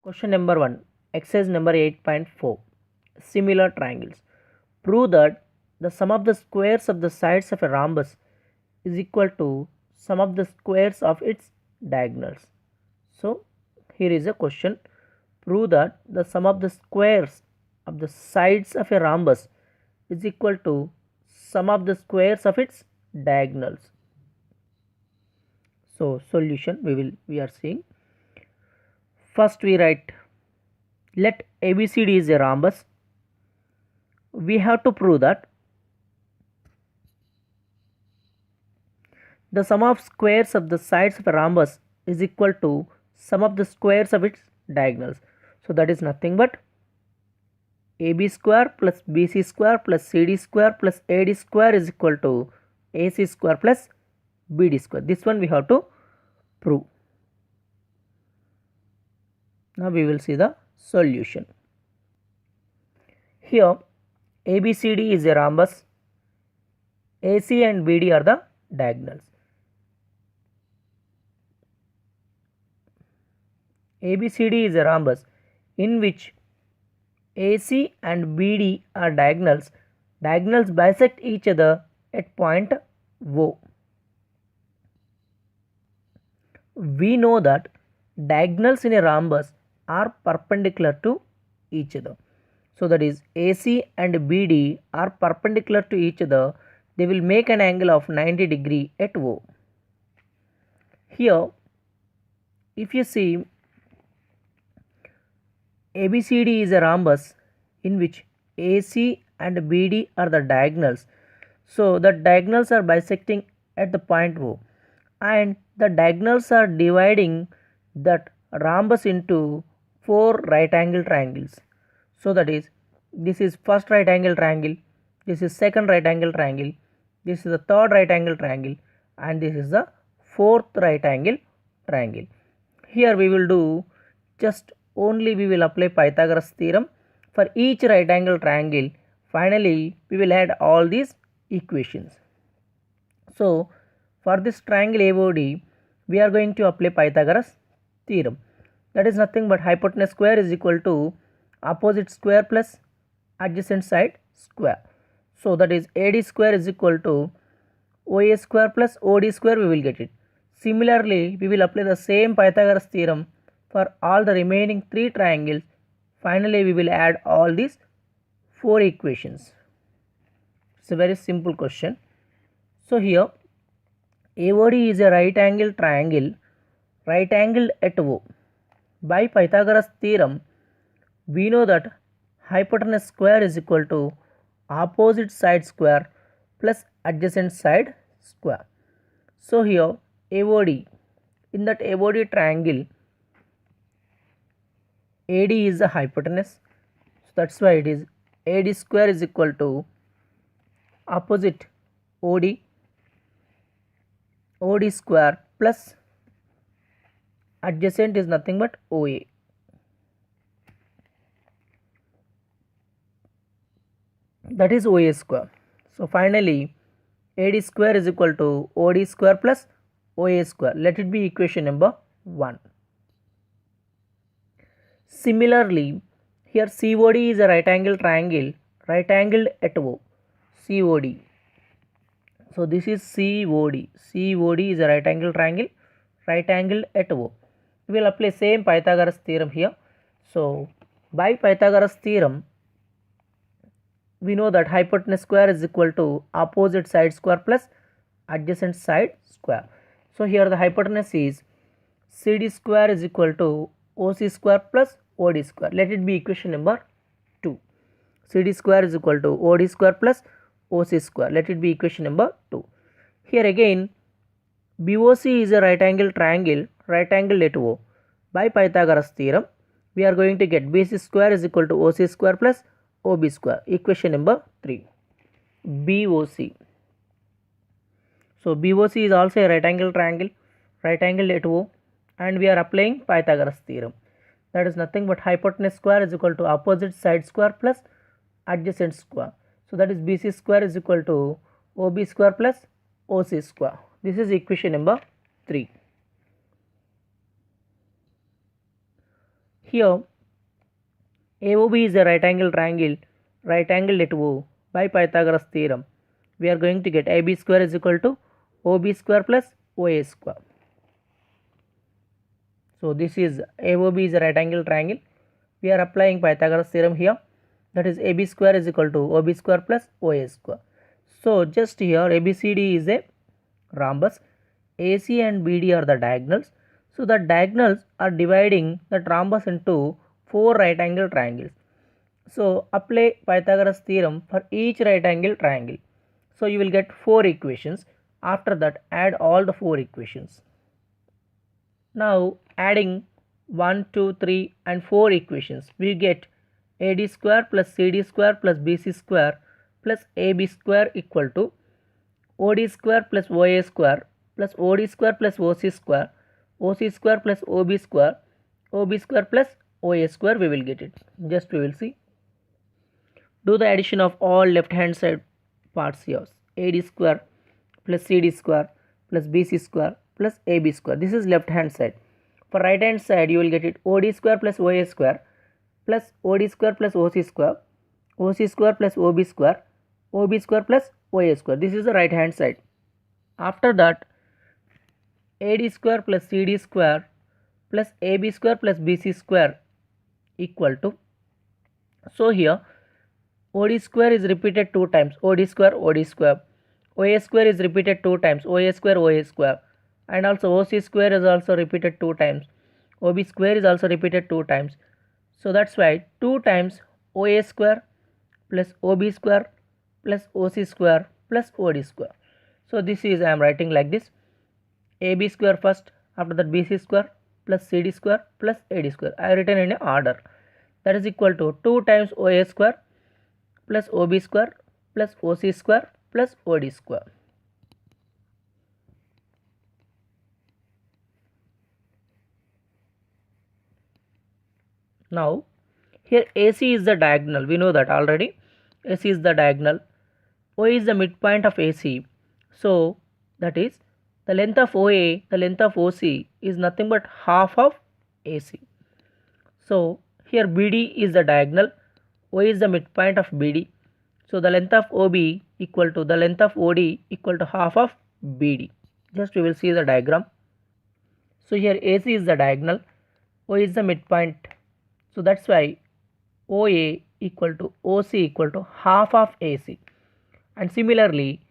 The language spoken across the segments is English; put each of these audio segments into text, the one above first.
Question number 1, exercise number 8.4. Similar triangles. Prove that the sum of the squares of the sides of a rhombus is equal to sum of the squares of its diagonals. So, here is a question. Prove that the sum of the squares of the sides of a rhombus is equal to sum of the squares of its diagonals. So, solution we are seeing. First we write, let ABCD is a rhombus. We have to prove that the sum of squares of the sides of a rhombus is equal to sum of the squares of its diagonals. So that is nothing but AB square plus BC square plus CD square plus AD square is equal to AC square plus BD square. This one we have to prove. Now we will see the solution. Here ABCD is a rhombus. AC and BD are the diagonals. ABCD is a rhombus in which AC and BD are diagonals. Diagonals bisect each other at point O. We know that diagonals in a rhombus are perpendicular to each other. So that is AC and BD are perpendicular to each other. They will make an angle of 90 degree at O. Here, if you see, ABCD is a rhombus in which AC and BD are the diagonals. So the diagonals are bisecting at the point O, and the diagonals are dividing that rhombus into 4 right angle triangles. So that is, this is first right angle triangle, this is second right angle triangle, this is the third right angle triangle, and this is the fourth right angle triangle. Here we will do just only we will apply Pythagoras theorem for each right angle triangle. Finally, we will add all these equations. So, for this triangle AOD, we are going to apply Pythagoras theorem. That is nothing but hypotenuse square is equal to opposite square plus adjacent side square. So, that is AD square is equal to OA square plus OD square, we will get it. Similarly, we will apply the same Pythagoras theorem for all the remaining 3 triangles. Finally, we will add all these 4 equations. It's a very simple question. So here AOD is a right angle triangle, right angled at O. By Pythagoras theorem, we know that hypotenuse square is equal to opposite side square plus adjacent side square. So here AOD, in that AOD triangle, AD is the hypotenuse, so that's why it is AD square is equal to opposite OD square plus adjacent is nothing but OA. That is OA square. So finally AD square is equal to OD square plus OA square. Let it be equation number 1. Similarly, here COD is a right angle triangle, right angled at O. COD. So this is COD. COD is a right angle triangle, right angled at O. We will apply same Pythagoras theorem here. So by Pythagoras theorem, we know that hypotenuse square is equal to opposite side square plus adjacent side square. So here the hypotenuse is CD square is equal to OC square plus OD square. Let it be equation number 2. CD square is equal to OD square plus OC square. Let it be equation number 2. Here again, BOC is a right angle triangle, right angle at O. By Pythagoras theorem, we are going to get BC square is equal to OC square plus OB square. Equation number 3. BOC. So BOC is also a right angle triangle, right angle at O, and we are applying Pythagoras theorem. That is nothing but hypotenuse square is equal to opposite side square plus adjacent square. So that is BC square is equal to OB square plus OC square. This is equation number 3. Here AOB is a right angle triangle, right angle at O by Pythagoras theorem. We are going to get AB square is equal to OB square plus OA square. So this is AOB is a right angle triangle. We are applying Pythagoras theorem here. That is AB square is equal to OB square plus OA square. So just here ABCD is a rhombus. AC and BD are the diagonals. So the diagonals are dividing the rhombus into 4 right angle triangles. So apply Pythagoras theorem for each right angle triangle. So you will get 4 equations. After that add all the 4 equations. Now adding 1, 2, 3 and 4 equations, we get AD square plus CD square plus BC square plus AB square equal to OD square plus OA square plus OD square plus OC square, OC square plus OB square, OB square plus OA square. We will get it. Just we will see. Do the addition of all left hand side parts here. AD square plus CD square plus BC square plus AB square. This is left hand side. For right hand side you will get it OD square plus OA square plus OD square plus OC square, OC square plus OB square, OB square plus OA square. This is the right hand side. After that AD square plus CD square plus AB square plus BC square equal to, so here OD square is repeated 2 times, OD square, OA square is repeated 2 times, OA square, and also OC square is also repeated 2 times, OB square is also repeated 2 times. So that's why 2 times OA square plus OB square plus OC square plus OD square. So this is, I am writing like this: AB square first, after that BC square plus CD square plus AD square. I have written in a order. That is equal to 2 times OA square plus OB square plus OC square plus OD square. Now here AC is the diagonal, we know that already. AC is the diagonal, O is the midpoint of AC. So that is the length of OA, the length of OC is nothing but half of AC. So here BD is the diagonal, O is the midpoint of BD. So the length of OB equal to the length of OD equal to half of BD. Just we will see the diagram. So here AC is the diagonal, O is the midpoint. So that's why OA equal to OC equal to half of AC. And similarly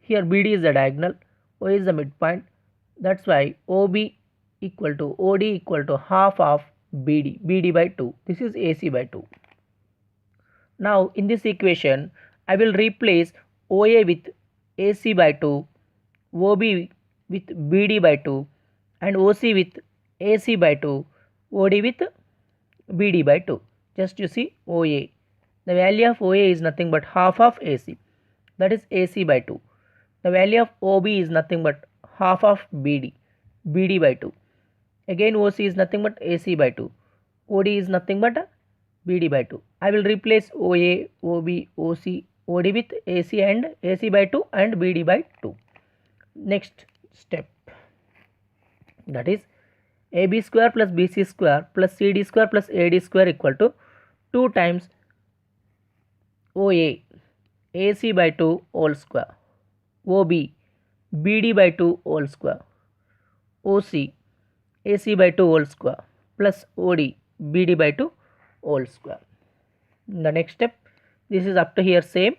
here BD is the diagonal, O is the midpoint. That's why OB equal to OD equal to half of BD, BD by 2. This is AC by 2. Now in this equation I will replace OA with AC by 2, OB with BD by 2, and OC with AC by 2, OD with BD by 2. Just you see OA. The value of OA is nothing but half of AC. That is AC by 2. The value of OB is nothing but half of BD, BD by 2. Again OC is nothing but AC by 2. OD is nothing but BD by 2. I will replace OA, OB, OC, OD with AC and AC by 2 and BD by 2. Next step, that is AB square plus BC square plus CD square plus AD square equal to 2 times OA, AC by 2 whole square, OB, BD by 2 whole square, OC, AC by 2 whole square plus OD, BD by 2 whole square. The next step, this is up to here same,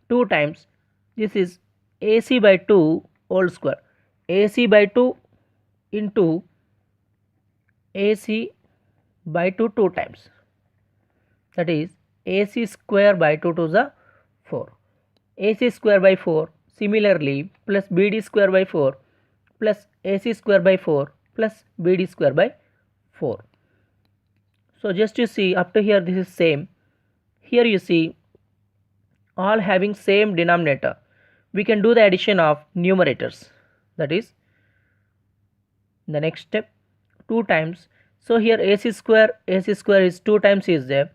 2 times, this is AC by 2 whole square, AC by 2 into AC by 2 2 times, that is AC square by 2 to the 4, AC square by 4, similarly plus BD square by 4 plus AC square by 4 plus BD square by 4. So just you see up to here this is same. Here you see all having same denominator. We can do the addition of numerators. That is the next step, 2 times. So here AC square is 2 times is there.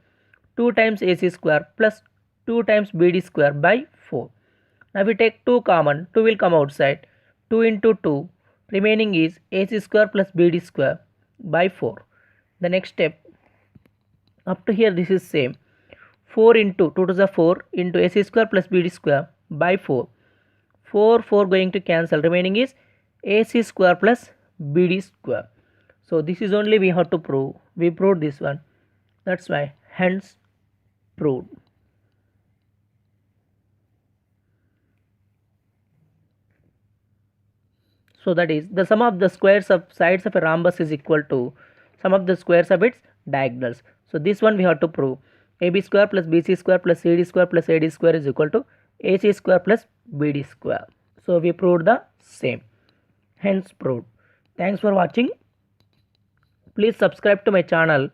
2 times AC square plus 2 times BD square by 4. Now we take 2 common, 2 will come outside. 2 into 2, remaining is AC square plus BD square by 4. The next step, Up to here this is same. 4 into 2 to the 4 into AC square plus BD square by 4. 4 going to cancel, remaining is AC square plus BD square. So this is only we have to prove. We proved this one. That's why hence proved. So that is the sum of the squares of sides of a rhombus is equal to sum of the squares of its diagonals. So this one we have to prove. AB square plus BC square plus CD square plus AD square is equal to AC square plus BD square. So we proved the same. Hence proved. Thanks for watching. Please subscribe to my channel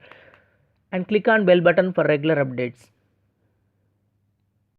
and click on bell button for regular updates.